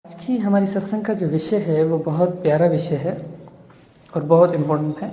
आज की हमारी सत्संग का जो विषय है वो बहुत प्यारा विषय है और बहुत इम्पोर्टेंट है।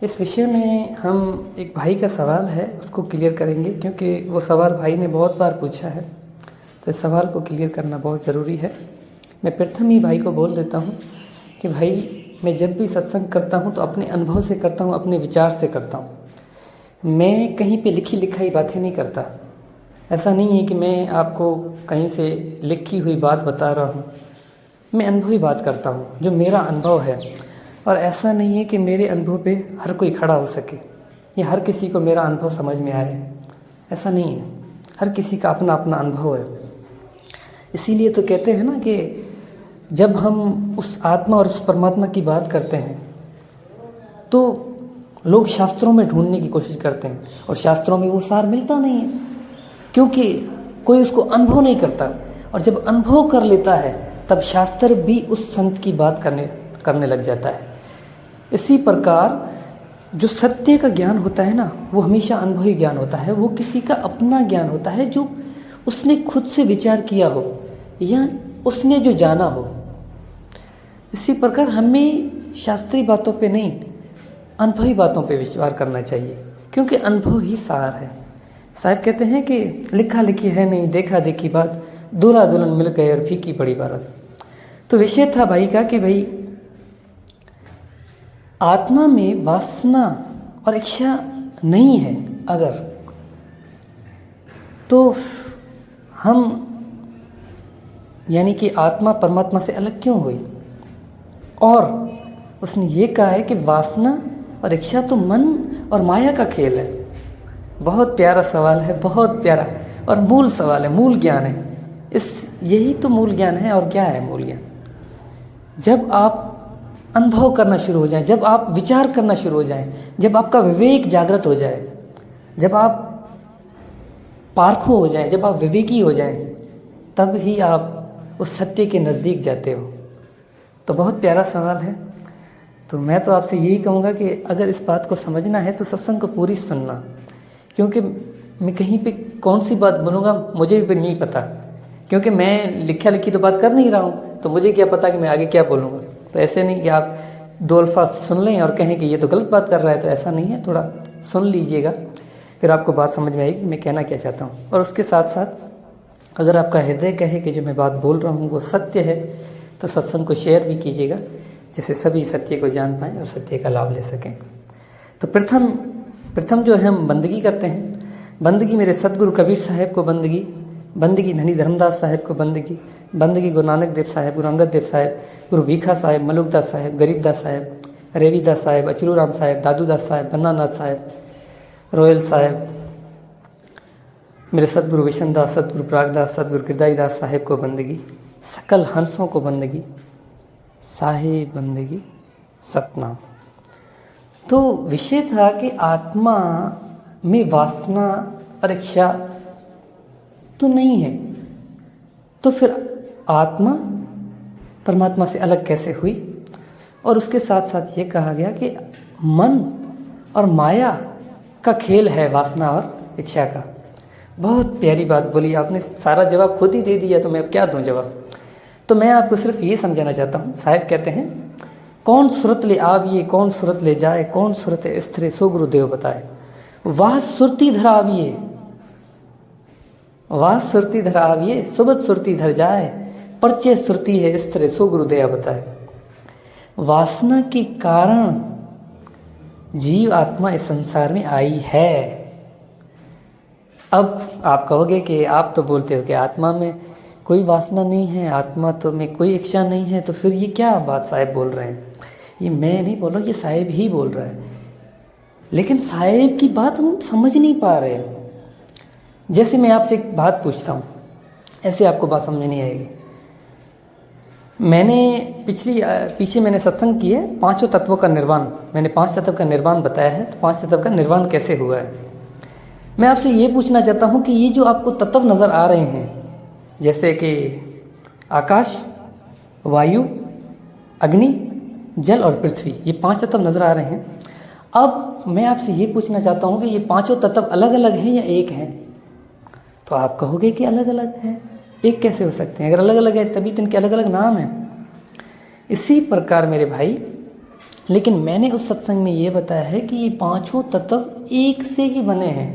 इस विषय में हम एक भाई का सवाल है उसको क्लियर करेंगे, क्योंकि वो सवाल भाई ने बहुत बार पूछा है, तो इस सवाल को क्लियर करना बहुत ज़रूरी है। मैं प्रथम ही भाई को बोल देता हूँ कि भाई, मैं जब भी सत्संग करता हूँ तो अपने अनुभव से करता हूँ, अपने विचार से करता हूँ। मैं कहीं पे लिखी लिखाई बातें नहीं करता। ऐसा नहीं है कि मैं आपको कहीं से लिखी हुई बात बता रहा हूँ, मैं अनुभवी बात करता हूँ, जो मेरा अनुभव है। और ऐसा नहीं है कि मेरे अनुभव पे हर कोई खड़ा हो सके या हर किसी को मेरा अनुभव समझ में आए, ऐसा नहीं है। हर किसी का अपना अपना अनुभव है। इसीलिए तो कहते हैं ना कि जब हम उस आत्मा और उस परमात्मा की बात करते हैं तो लोग शास्त्रों में ढूंढने की कोशिश करते हैं, और शास्त्रों में वो सार मिलता नहीं है, क्योंकि कोई उसको अनुभव नहीं करता। और जब अनुभव कर लेता है तब शास्त्र भी उस संत की बात करने लग जाता है। इसी प्रकार जो सत्य का ज्ञान होता है ना, वो हमेशा अनुभवी ज्ञान होता है। वो किसी का अपना ज्ञान होता है जो उसने खुद से विचार किया हो या उसने जो जाना हो। इसी प्रकार हमें शास्त्रीय बातों पे नहीं, अनुभवी बातों पे विचार करना चाहिए, क्योंकि अनुभव ही सार है। साहब कहते हैं कि लिखा लिखी है नहीं, देखा देखी बात, दूल्हा दुल्हन मिल गए और फीकी पड़ी बारात। तो विषय था भाई का कि भाई, आत्मा में वासना और इच्छा नहीं है अगर, तो हम यानी कि आत्मा परमात्मा से अलग क्यों हुई। और उसने ये कहा है कि वासना और इच्छा तो मन और माया का खेल है। बहुत प्यारा सवाल है, बहुत प्यारा, और मूल सवाल है, मूल ज्ञान है। यही तो मूल ज्ञान है। और क्या है मूल ज्ञान? जब आप अनुभव करना शुरू हो जाएं, जब आप विचार करना शुरू हो जाएं, जब आपका विवेक जागृत हो जाए, जब आप पारखू हो जाएं, जब आप विवेकी हो जाएं, तब ही आप उस सत्य के नज़दीक जाते हो। तो बहुत प्यारा सवाल है। तो मैं तो आपसे यही कहूँगा कि अगर इस बात को समझना है तो सत्संग को पूरी सुनना, क्योंकि मैं कहीं पे कौन सी बात बोलूँगा मुझे भी नहीं पता, क्योंकि मैं लिखा लिखी तो बात कर नहीं रहा हूँ, तो मुझे क्या पता कि मैं आगे क्या बोलूँगा। तो ऐसे नहीं कि आप दो अल्फाज सुन लें और कहें कि ये तो गलत बात कर रहा है, तो ऐसा नहीं है। थोड़ा सुन लीजिएगा, फिर आपको बात समझ में आएगी मैं कहना क्या चाहता हूँ। और उसके साथ साथ अगर आपका हृदय कहे कि जो मैं बात बोल रहा हूँ वो सत्य है, तो सत्संग को शेयर भी कीजिएगा, जिससे सभी सत्य को जान पाएँ और सत्य का लाभ ले सकें। तो प्रथम जो है हम बंदगी करते हैं। बंदगी मेरे सतगुरु कबीर साहब को बंदगी धनी धर्मदास साहब को बंदगी गुरु नानक देव साहब, गुरु अंगद देव साहब, गुरु भीखा साहब, मलुकदास साहब, गरीबदास साहब, रेवीदास साहब, अचलूराम साहब, दादूदास साहब, बन्नानाथ साहब, रोयल साहब, मेरे सतगुरु विशनदास, सतगुरु प्रागदास, सतगुरु किरदाईदास साहब को बंदगी, सकल हंसों को बंदगी, साहेब बंदगी सतनाम। तो विषय था कि आत्मा में वासना और इच्छा तो नहीं है, तो फिर आत्मा परमात्मा से अलग कैसे हुई। और उसके साथ साथ ये कहा गया कि मन और माया का खेल है वासना और इच्छा का। बहुत प्यारी बात बोली आपने, सारा जवाब खुद ही दे दिया, तो मैं अब क्या दूं जवाब। तो मैं आपको सिर्फ ये समझाना चाहता हूँ। साहब कहते हैं, कौन सुरत ले आविए, कौन सुरत ले जाए, कौन सुरत स्थिर सो गुरुदेव बताए। वाह सुरती धर आविए, वाह सुरती धर आविए, सुबत सुरती धर जाए, परचे सुरती है स्थिर सो गुरुदेव बताए। वासना के कारण जीव आत्मा इस संसार में आई है। अब आप कहोगे कि आप तो बोलते हो कि आत्मा में कोई वासना नहीं है, आत्मा तो में कोई इच्छा नहीं है, तो फिर ये क्या बात साहिब बोल रहे हैं। ये मैं नहीं बोल रहा, ये साहिब ही बोल रहा है। लेकिन साहिब की बात हम समझ नहीं पा रहे हैं। जैसे मैं आपसे एक बात पूछता हूँ, ऐसे आपको बात समझ नहीं आएगी। मैंने पीछे मैंने सत्संग किए पांचों तत्वों का निर्वाण, मैंने 5 तत्व का निर्वाण बताया है। तो 5 तत्व का निर्वाण कैसे हुआ है, मैं आपसे ये पूछना चाहता हूँ कि ये जो आपको तत्व नज़र आ रहे हैं, जैसे कि आकाश, वायु, अग्नि, जल और पृथ्वी, ये 5 तत्व नज़र आ रहे हैं। अब मैं आपसे ये पूछना चाहता हूँ कि ये पांचों तत्व अलग अलग हैं या एक हैं। तो आप कहोगे कि अलग अलग है। एक कैसे हो सकते हैं? अगर अलग अलग है तभी तो इनके अलग अलग नाम हैं। इसी प्रकार मेरे भाई, लेकिन मैंने उस सत्संग में ये बताया है कि ये पांचों तत्व एक से ही बने हैं।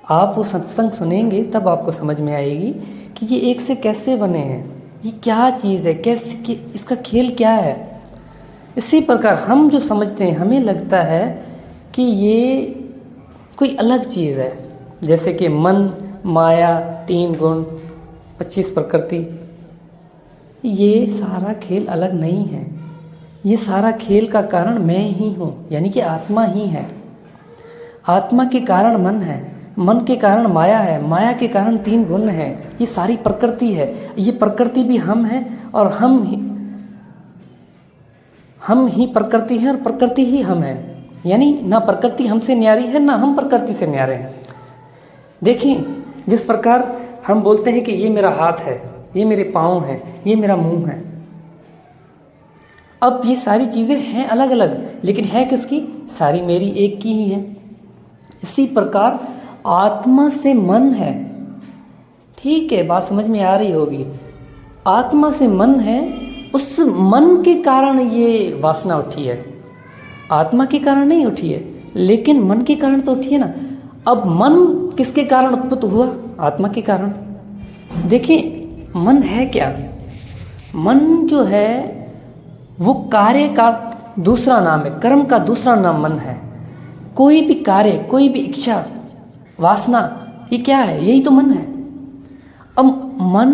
आप वो सत्संग सुनेंगे तब आपको समझ में आएगी कि ये एक से कैसे बने हैं, ये क्या चीज़ है, कैसे इसका खेल क्या है। इसी प्रकार हम जो समझते हैं, हमें लगता है कि ये कोई अलग चीज़ है, जैसे कि मन, माया, 3 गुण, 25 प्रकृति। ये सारा खेल अलग नहीं है। ये सारा खेल का कारण मैं ही हूँ, यानी कि आत्मा ही है। आत्मा के कारण मन है, मन के कारण माया है, माया के कारण 3 गुण है। ये सारी प्रकृति है। ये प्रकृति भी हम हैं और हम ही प्रकृति हैं और प्रकृति ही हम हैं। यानी ना प्रकृति हमसे न्यारी है, ना हम प्रकृति से न्यारे हैं। देखिए, जिस प्रकार हम बोलते हैं कि ये मेरा हाथ है, ये मेरे पाँव हैं, ये मेरा मुंह है। अब ये सारी चीज़ें हैं अलग अलग, लेकिन है किसकी? सारी मेरी एक की ही है। इसी प्रकार आत्मा से मन है। ठीक है, बात समझ में आ रही होगी। आत्मा से मन है, उस मन के कारण ये वासना उठी है। आत्मा के कारण नहीं उठी है, लेकिन मन के कारण तो उठी है ना। अब मन किसके कारण उत्पन्न हुआ? आत्मा के कारण। देखिए, मन है क्या? मन जो है वो कार्य का दूसरा नाम है, कर्म का दूसरा नाम मन है। कोई भी कार्य, कोई भी इच्छा, वासना, ये क्या है? यही तो मन है। अब मन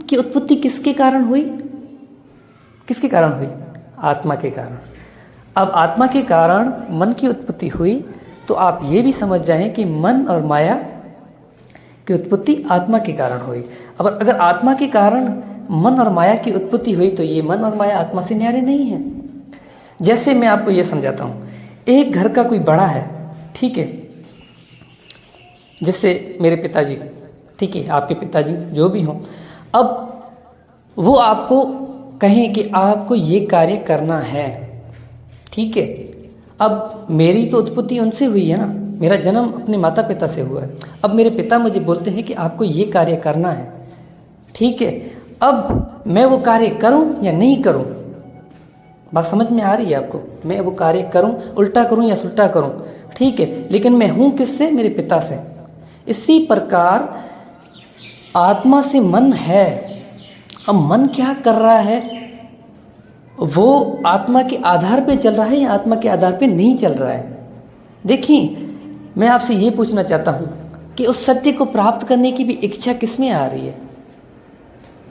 की उत्पत्ति किसके कारण हुई? किसके कारण हुई? आत्मा के कारण। अब आत्मा के कारण मन की उत्पत्ति हुई, तो आप ये भी समझ जाएं कि मन और माया की उत्पत्ति आत्मा के कारण हुई। अब अगर आत्मा के कारण मन और माया की उत्पत्ति हुई, तो ये मन और माया आत्मा से न्यारे नहीं है। जैसे मैं आपको ये समझाता हूँ, एक घर का कोई बड़ा है, ठीक है, जैसे मेरे पिताजी, ठीक है, आपके पिताजी जो भी हों। अब वो आपको कहें कि आपको ये कार्य करना है, ठीक है। अब मेरी तो उत्पत्ति उनसे हुई है ना, मेरा जन्म अपने माता पिता से हुआ है। अब मेरे पिता मुझे बोलते हैं कि आपको ये कार्य करना है, ठीक है। अब मैं वो कार्य करूं या नहीं करूं? बात समझ में आ रही है आपको? मैं वो कार्य करूं, उल्टा करूं या सुल्टा करूं, ठीक है, लेकिन मैं हूं किससे? मेरे पिता से। इसी प्रकार आत्मा से मन है। अब मन क्या कर रहा है? वो आत्मा के आधार पे चल रहा है या आत्मा के आधार पे नहीं चल रहा है? देखिए, मैं आपसे ये पूछना चाहता हूँ कि उस सत्य को प्राप्त करने की भी इच्छा किस में आ रही है?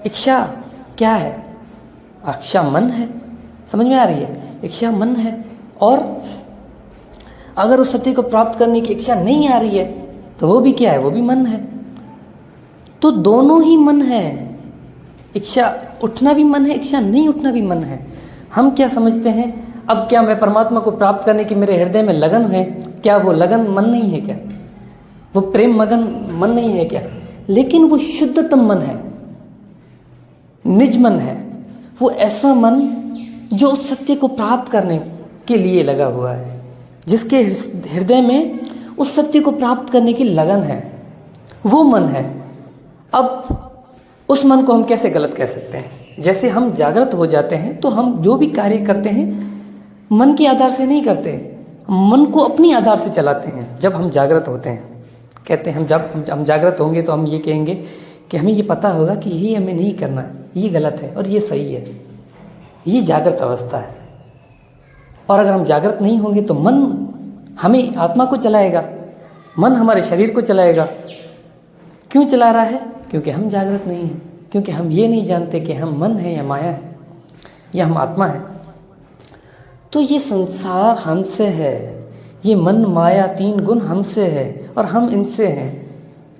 इच्छा क्या है? इच्छा मन है। समझ में आ रही है? इच्छा मन है। और अगर उस सत्य को प्राप्त करने की इच्छा नहीं आ रही है, तो वो भी क्या है? वो भी मन है। तो दोनों ही मन है। इच्छा उठना भी मन है, इच्छा नहीं उठना भी मन है। हम क्या समझते हैं? अब क्या मैं परमात्मा को प्राप्त करने की मेरे हृदय में लगन है? क्या वो लगन मन नहीं है क्या? वो प्रेम मगन मन नहीं है क्या? लेकिन वो शुद्धतम मन है, निज मन है। वो ऐसा मन जो उस सत्य को प्राप्त करने के लिए लगा हुआ है, जिसके हृदय में उस सत्य को प्राप्त करने की लगन है, वो मन है। अब उस मन को हम कैसे गलत कह सकते हैं? जैसे हम जागृत हो जाते हैं तो हम जो भी कार्य करते हैं मन के आधार से नहीं करते, मन को अपनी आधार से चलाते हैं। जब हम जागृत होते हैं, कहते हैं जब हम जागृत होंगे तो हम ये कहेंगे कि हमें ये पता होगा कि यही हमें नहीं करना, ये गलत है और ये सही है। ये जागृत अवस्था है। और अगर हम जागृत नहीं होंगे तो मन हमें, आत्मा को चलाएगा, मन हमारे शरीर को चलाएगा। क्यों चला रहा है? क्योंकि हम जागृत नहीं हैं, क्योंकि हम ये नहीं जानते कि हम मन है या माया है या हम आत्मा है। तो ये संसार हमसे है, ये मन माया 3 गुण हमसे है और हम इनसे हैं।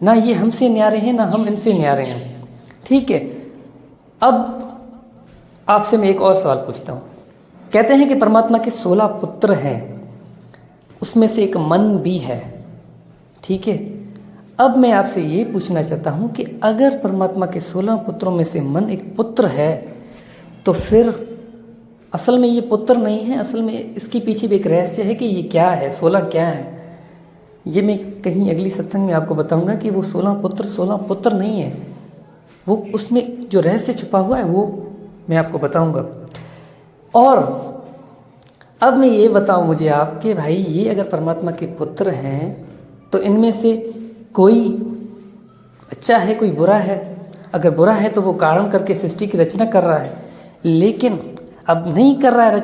ना ये हमसे न्यारे हैं, ना हम इनसे न्यारे हैं, ठीक है। अब आपसे मैं एक और सवाल पूछता हूँ। कहते हैं कि परमात्मा के 16 पुत्र हैं, उसमें से एक मन भी है, ठीक है। अब मैं आपसे ये पूछना चाहता हूँ कि अगर परमात्मा के 16 पुत्रों में से मन एक पुत्र है, तो फिर असल में ये पुत्र नहीं है। असल में इसके पीछे भी एक रहस्य है कि ये क्या है, 16 क्या है। ये मैं कहीं अगली सत्संग में आपको बताऊंगा कि वो 16 पुत्र नहीं है, वो उसमें जो रहस्य छुपा हुआ है वो मैं आपको बताऊंगा। और अब मैं ये बताऊं मुझे आप कि भाई ये अगर परमात्मा के पुत्र हैं तो इनमें से कोई अच्छा है कोई बुरा है। अगर बुरा है तो वो कारण करके सृष्टि की रचना कर रहा है, लेकिन अब नहीं कर रहा है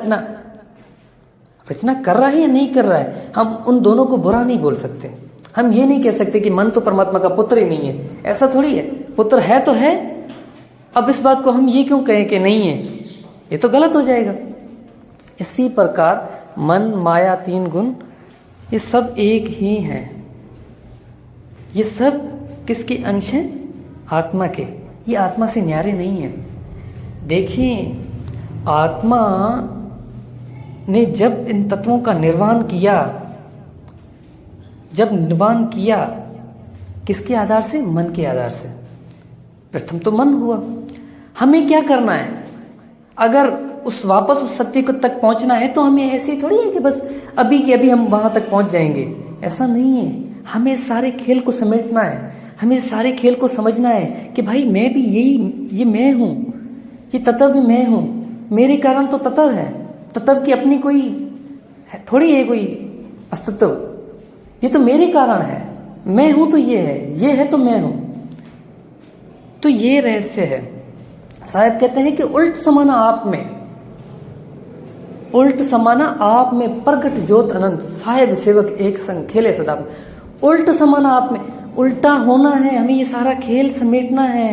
रचना कर रहा है या नहीं कर रहा है, हम उन दोनों को बुरा नहीं बोल सकते। हम ये नहीं कह सकते कि मन तो परमात्मा का पुत्र ही नहीं है, ऐसा थोड़ी है। पुत्र है तो है, अब इस बात को हम ये क्यों कहें कि नहीं है, ये तो गलत हो जाएगा। इसी प्रकार मन माया 3 गुण ये सब एक ही हैं। ये सब किसके अंश हैं? आत्मा के। ये आत्मा से न्यारे नहीं हैं। देखिए, आत्मा ने जब इन तत्वों का निर्माण किया, किसके आधार से? मन के आधार से। प्रथम तो मन हुआ। हमें क्या करना है? अगर वापस उस सत्य को तक पहुंचना है तो हमें ऐसे ही थोड़ी है कि बस अभी के अभी हम वहां तक पहुंच जाएंगे, ऐसा नहीं है। हमें सारे खेल को समेटना है, हमें सारे खेल को समझना है कि भाई मैं भी ये मैं हूं, ये तत्व भी मैं हूं, मेरे कारण तो तत्व है, तत्व की अपनी कोई थोड़ी है कोई अस्तित्व, ये तो मेरे कारण है। मैं हूं तो ये है तो मैं हूं। तो ये रहस्य है। साहब कहते हैं कि उल्ट समाना आप में प्रगट ज्योत अनंत, साहेब सेवक एक संग खेले सदा। उल्ट समाना आप में, उल्टा होना है, हमें ये सारा खेल समेटना है,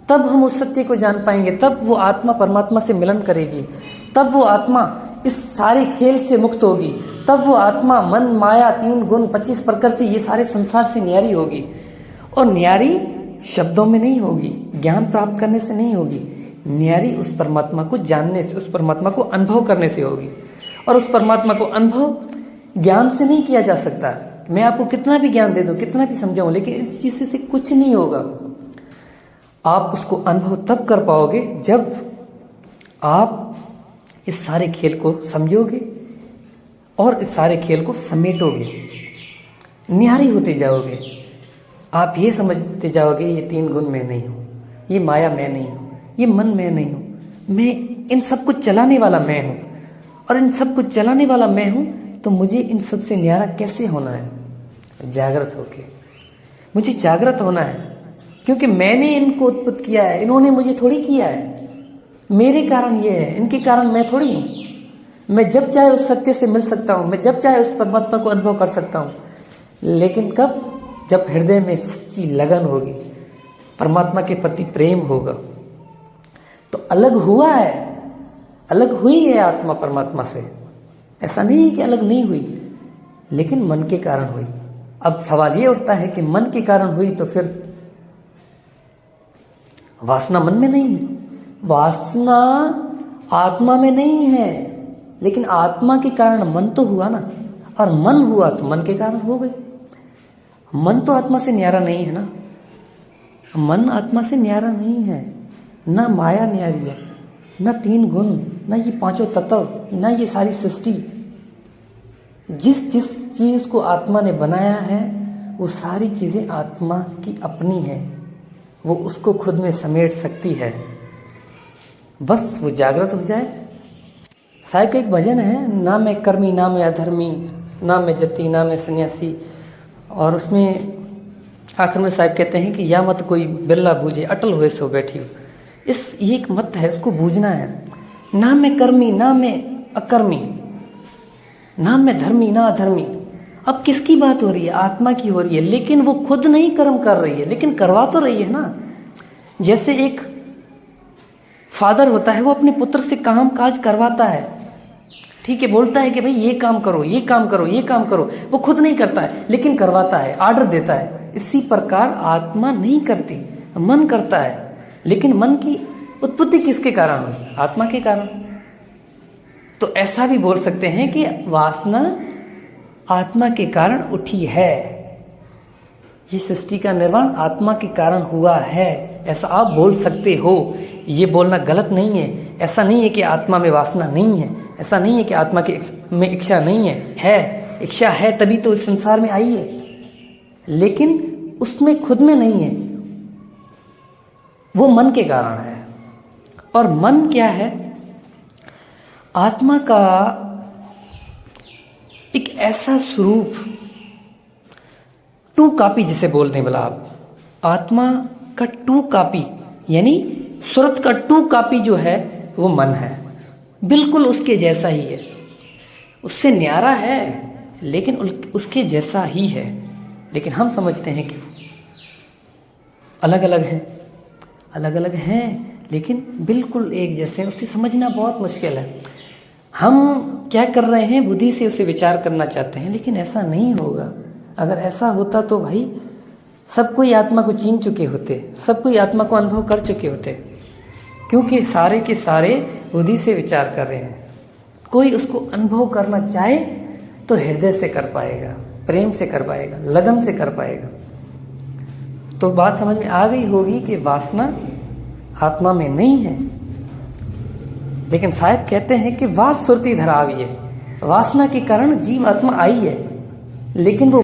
तब हम उस सत्य को जान पाएंगे, तब वो आत्मा परमात्मा से मिलन करेगी, तब वो आत्मा इस सारे खेल से मुक्त होगी, तब वो आत्मा मन माया 3 गुण 25 प्रकृति ये सारे संसार से न्यारी होगी। और न्यारी शब्दों में नहीं होगी, ज्ञान प्राप्त करने से नहीं होगी, न्यारी उस परमात्मा को जानने से, उस परमात्मा को अनुभव करने से होगी। और उस परमात्मा को अनुभव ज्ञान से नहीं किया जा सकता। मैं आपको कितना भी ज्ञान दे दूं, कितना भी समझाऊं, लेकिन इस चीज से कुछ नहीं होगा। आप उसको अनुभव तब कर पाओगे जब आप इस सारे खेल को समझोगे और इस सारे खेल को समेटोगे, न्यारी होते जाओगे। आप ये समझते जाओगे ये 3 गुण मैं नहीं हूँ, ये माया मैं नहीं हूँ, ये मन मैं नहीं हूँ, मैं इन सब कुछ चलाने वाला मैं हूँ। और इन सब कुछ चलाने वाला मैं हूँ तो मुझे इन सब से न्यारा कैसे होना है? जागृत होके मुझे जागृत होना है, क्योंकि मैंने इनको उत्पन्न किया है, इन्होंने मुझे थोड़ी किया है। मेरे कारण ये है, इनके कारण मैं थोड़ी हूँ। मैं जब चाहे उस सत्य से मिल सकता हूँ, मैं जब चाहे उस परमात्मा को अनुभव कर सकता हूँ, लेकिन कब? जब हृदय में सच्ची लगन होगी, परमात्मा के प्रति प्रेम होगा। तो अलग हुआ है, अलग हुई है आत्मा परमात्मा से, ऐसा नहीं है कि अलग नहीं हुई, लेकिन मन के कारण हुई। अब सवाल ये उठता है कि मन के कारण हुई तो फिर वासना मन में नहीं है, वासना आत्मा में नहीं है, लेकिन आत्मा के कारण मन तो हुआ ना, और मन हुआ तो मन के कारण हो गई। मन तो आत्मा से न्यारा नहीं है ना, मन आत्मा से न्यारा नहीं है, ना माया न्यारी है, ना 3 गुण, ना ये 5 तत्व, ना ये सारी सृष्टि। जिस चीज को आत्मा ने बनाया है वो सारी चीजें आत्मा की अपनी है, वो उसको खुद में समेट सकती है, बस वो जागृत हो जाए। साहिब का एक भजन है, ना मैं कर्मी ना मैं अधर्मी, ना मैं जति ना मैं सन्यासी, और उसमें आखिर में साहिब कहते हैं कि या मत कोई बिरला बूझे अटल हुए सो बैठी हो। ये एक मत है, उसको बूझना है। ना मैं कर्मी ना मैं अकर्मी, ना मैं धर्मी ना अधर्मी। अब किसकी बात हो रही है? आत्मा की हो रही है, लेकिन वो खुद नहीं कर्म कर रही है, लेकिन करवा तो रही है ना। जैसे एक फादर होता है, वो अपने पुत्र से काम काज करवाता है, ठीक है, बोलता है कि भाई ये काम करो, ये काम करो, ये काम करो, वो खुद नहीं करता है लेकिन करवाता है, आर्डर देता है। इसी प्रकार आत्मा नहीं करती, मन करता है, लेकिन मन की उत्पत्ति किसके कारण हुई? आत्मा के कारण। तो ऐसा भी बोल सकते हैं कि वासना आत्मा के कारण उठी है, ये सृष्टि का निर्माण आत्मा के कारण हुआ है, ऐसा आप बोल सकते हो। ये बोलना गलत नहीं है। ऐसा नहीं है कि आत्मा में वासना नहीं है, ऐसा नहीं है कि आत्मा के में इच्छा नहीं है, इच्छा है तभी तो इस संसार में आई है, लेकिन उसमें खुद में नहीं है, वो मन के कारण है। और मन क्या है? आत्मा का एक ऐसा स्वरूप, टू कॉपी जिसे बोलते हैं बोला आप, आत्मा का टू कॉपी, यानी सूरत का टू कॉपी जो है वो मन है, बिल्कुल उसके जैसा ही है, उससे न्यारा है लेकिन उसके जैसा ही है। लेकिन हम समझते हैं कि अलग अलग हैं, अलग अलग हैं लेकिन बिल्कुल एक जैसे हैं। उसे समझना बहुत मुश्किल है। हम क्या कर रहे हैं, बुद्धि से उसे विचार करना चाहते हैं, लेकिन ऐसा नहीं होगा। अगर ऐसा होता तो भाई सब कोई आत्मा को चीन चुके होते, सब कोई आत्मा को अनुभव कर चुके होते, क्योंकि सारे के सारे बुद्धि से विचार कर रहे हैं। कोई उसको अनुभव करना चाहे तो हृदय से कर पाएगा, प्रेम से कर पाएगा, लगन से कर पाएगा। तो बात समझ में आ गई होगी कि वासना आत्मा में नहीं है। लेकिन साहिब कहते हैं कि वास सुरती धरावी है, वासना के कारण जीव आत्मा आई है, लेकिन वो